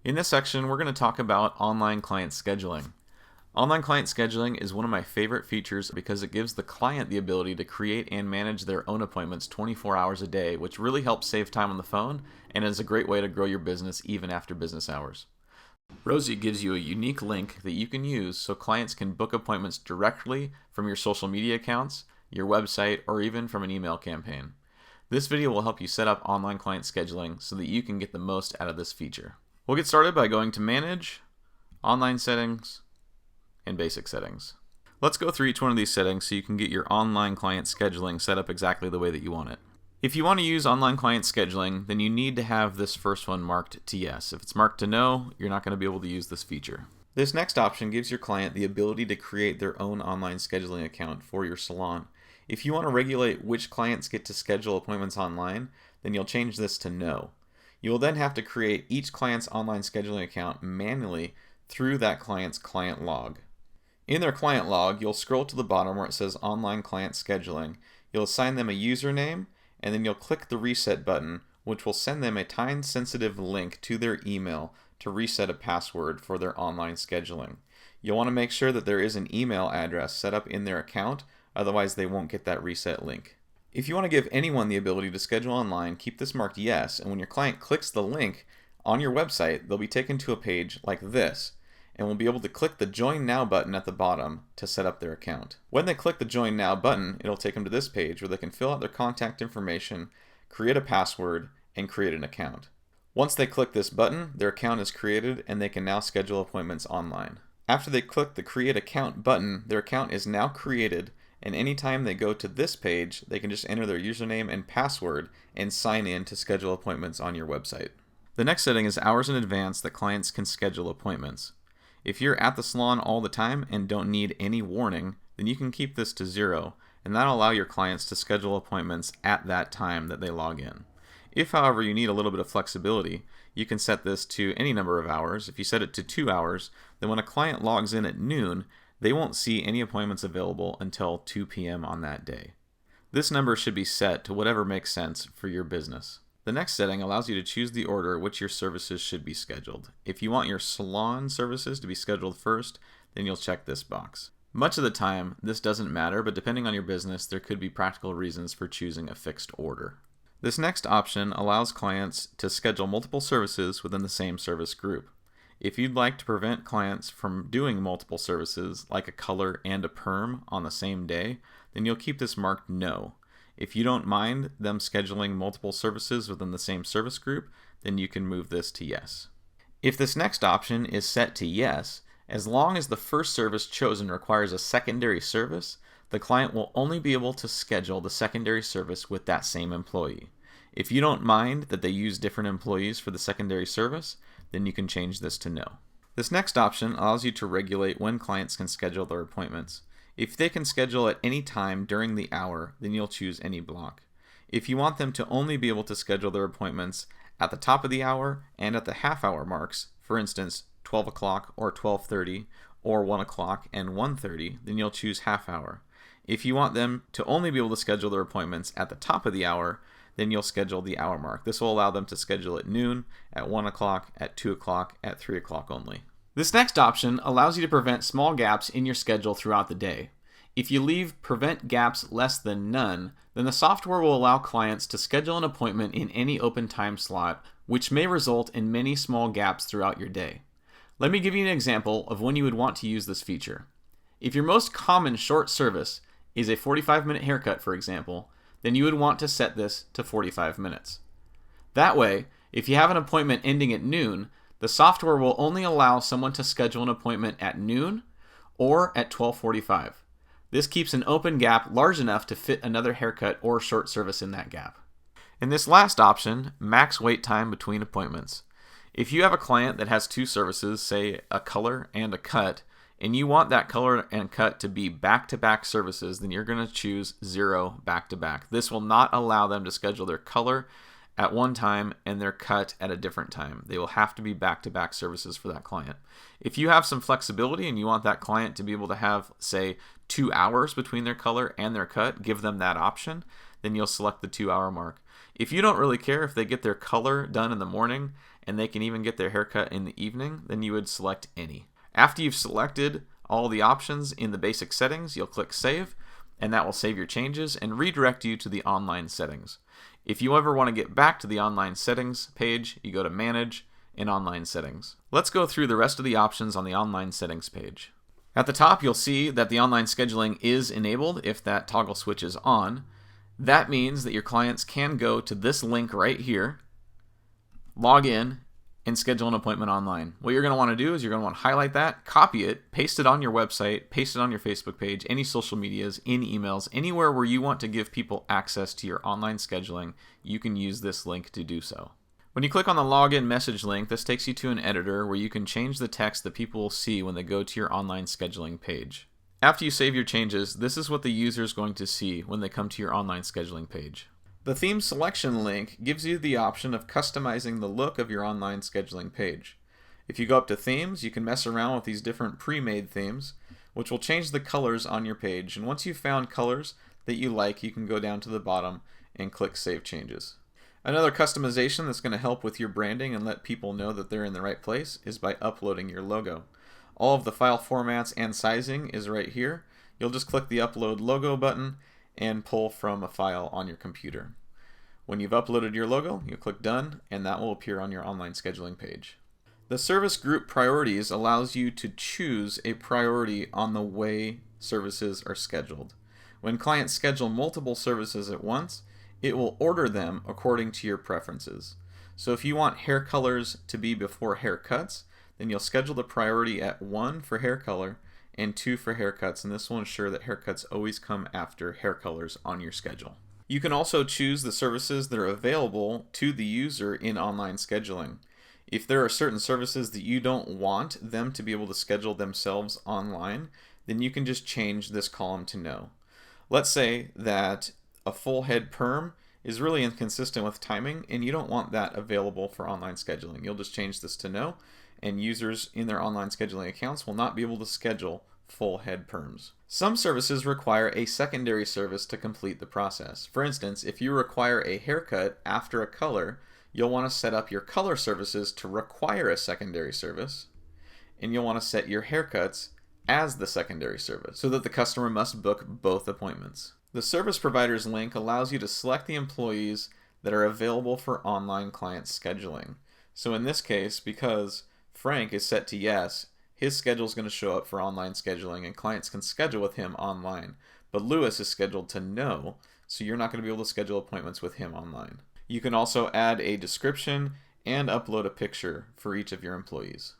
In this section, we're going to talk about online client scheduling. Online client scheduling is one of my favorite features because it gives the client the ability to create and manage their own appointments 24 hours a day, which really helps save time on the phone and is a great way to grow your business even after business hours. Rosy gives you a unique link that you can use so clients can book appointments directly from your social media accounts, your website, or even from an email campaign. This video will help you set up online client scheduling so that you can get the most out of this feature. We'll get started by going to Manage, Online Settings, and Basic Settings. Let's go through each one of these settings so you can get your online client scheduling set up exactly the way that you want it. If you want to use online client scheduling, then you need to have this first one marked to yes. If it's marked to no, you're not going to be able to use this feature. This next option gives your client the ability to create their own online scheduling account for your salon. If you want to regulate which clients get to schedule appointments online, then you'll change this to no. You will then have to create each client's online scheduling account manually through that client's client log. In their client log, you'll scroll to the bottom where it says Online Client Scheduling. You'll assign them a username, and then you'll click the reset button, which will send them a time-sensitive link to their email to reset a password for their online scheduling. You'll want to make sure that there is an email address set up in their account, otherwise they won't get that reset link. If you want to give anyone the ability to schedule online, keep this marked yes, and when your client clicks the link on your website, they'll be taken to a page like this, and will be able to click the Join Now button at the bottom to set up their account. When they click the Join Now button, it'll take them to this page where they can fill out their contact information, create a password, and create an account. Once they click this button, their account is created and they can now schedule appointments online. After they click the Create Account button, their account is now created, and anytime they go to this page, they can just enter their username and password and sign in to schedule appointments on your website. The next setting is hours in advance that clients can schedule appointments. If you're at the salon all the time and don't need any warning, then you can keep this to 0, and that'll allow your clients to schedule appointments at that time that they log in. If, however, you need a little bit of flexibility, you can set this to any number of hours. If you set it to 2 hours, then when a client logs in at noon, they won't see any appointments available until 2 p.m. on that day. This number should be set to whatever makes sense for your business. The next setting allows you to choose the order which your services should be scheduled. If you want your salon services to be scheduled first, then you'll check this box. Much of the time, this doesn't matter, but depending on your business, there could be practical reasons for choosing a fixed order. This next option allows clients to schedule multiple services within the same service group. If you'd like to prevent clients from doing multiple services, like a color and a perm on the same day, then you'll keep this marked no. If you don't mind them scheduling multiple services within the same service group, then you can move this to yes. If this next option is set to yes, as long as the first service chosen requires a secondary service, the client will only be able to schedule the secondary service with that same employee. If you don't mind that they use different employees for the secondary service, then you can change this to no. This next option allows you to regulate when clients can schedule their appointments. If they can schedule at any time during the hour, then you'll choose any block. If you want them to only be able to schedule their appointments at the top of the hour and at the half-hour marks, for instance, 12 o'clock or 12:30 or 1 o'clock and 1:30, then you'll choose half-hour. If you want them to only be able to schedule their appointments at the top of the hour, then you'll schedule the hour mark. This will allow them to schedule at noon, at 1 o'clock, at 2 o'clock, at 3 o'clock only. This next option allows you to prevent small gaps in your schedule throughout the day. If you leave Prevent Gaps Less Than None, then the software will allow clients to schedule an appointment in any open time slot, which may result in many small gaps throughout your day. Let me give you an example of when you would want to use this feature. If your most common short service is a 45-minute haircut, for example, then you would want to set this to 45 minutes. That way, if you have an appointment ending at noon, the software will only allow someone to schedule an appointment at noon or at 12:45. This keeps an open gap large enough to fit another haircut or short service in that gap. In this last option, max wait time between appointments. If you have a client that has 2 services, say a color and a cut, and you want that color and cut to be back-to-back services, then you're going to choose 0 back-to-back. This will not allow them to schedule their color at one time and their cut at a different time. They will have to be back-to-back services for that client. If you have some flexibility and you want that client to be able to have, say, 2 hours between their color and their cut, give them that option, then you'll select the 2-hour mark. If you don't really care if they get their color done in the morning and they can even get their haircut in the evening, then you would select any. After you've selected all the options in the basic settings, you'll click Save, and that will save your changes and redirect you to the online settings. If you ever want to get back to the online settings page, you go to Manage and Online Settings. Let's go through the rest of the options on the online settings page. At the top, you'll see that the online scheduling is enabled if that toggle switch is on. That means that your clients can go to this link right here, log in, and schedule an appointment online. What you're going to want to do is you're going to want to highlight that, copy it, paste it on your website, paste it on your Facebook page, any social medias, in emails, anywhere where you want to give people access to your online scheduling, you can use this link to do so. When you click on the login message link, this takes you to an editor where you can change the text that people will see when they go to your online scheduling page. After you save your changes, this is what the user is going to see when they come to your online scheduling page. The theme selection link gives you the option of customizing the look of your online scheduling page. If you go up to themes, you can mess around with these different pre-made themes, which will change the colors on your page. And once you've found colors that you like, you can go down to the bottom and click Save Changes. Another customization that's going to help with your branding and let people know that they're in the right place is by uploading your logo. All of the file formats and sizing is right here. You'll just click the Upload Logo button and pull from a file on your computer. When you've uploaded your logo, you click Done, and that will appear on your online scheduling page. The Service Group Priorities allows you to choose a priority on the way services are scheduled. When clients schedule multiple services at once, it will order them according to your preferences. So if you want hair colors to be before haircuts, then you'll schedule the priority at 1 for hair color and 2 for haircuts, and this will ensure that haircuts always come after hair colors on your schedule. You can also choose the services that are available to the user in online scheduling. If there are certain services that you don't want them to be able to schedule themselves online, then you can just change this column to No. Let's say that a full head perm is really inconsistent with timing and you don't want that available for online scheduling. You'll just change this to No, and users in their online scheduling accounts will not be able to schedule full head perms. Some services require a secondary service to complete the process. For instance, if you require a haircut after a color, you'll want to set up your color services to require a secondary service, and you'll want to set your haircuts as the secondary service so that the customer must book both appointments. The service providers link allows you to select the employees that are available for online client scheduling. So in this case, because Frank is set to yes, his schedule is going to show up for online scheduling and clients can schedule with him online. But Lewis is scheduled to no, so you're not going to be able to schedule appointments with him online. You can also add a description and upload a picture for each of your employees.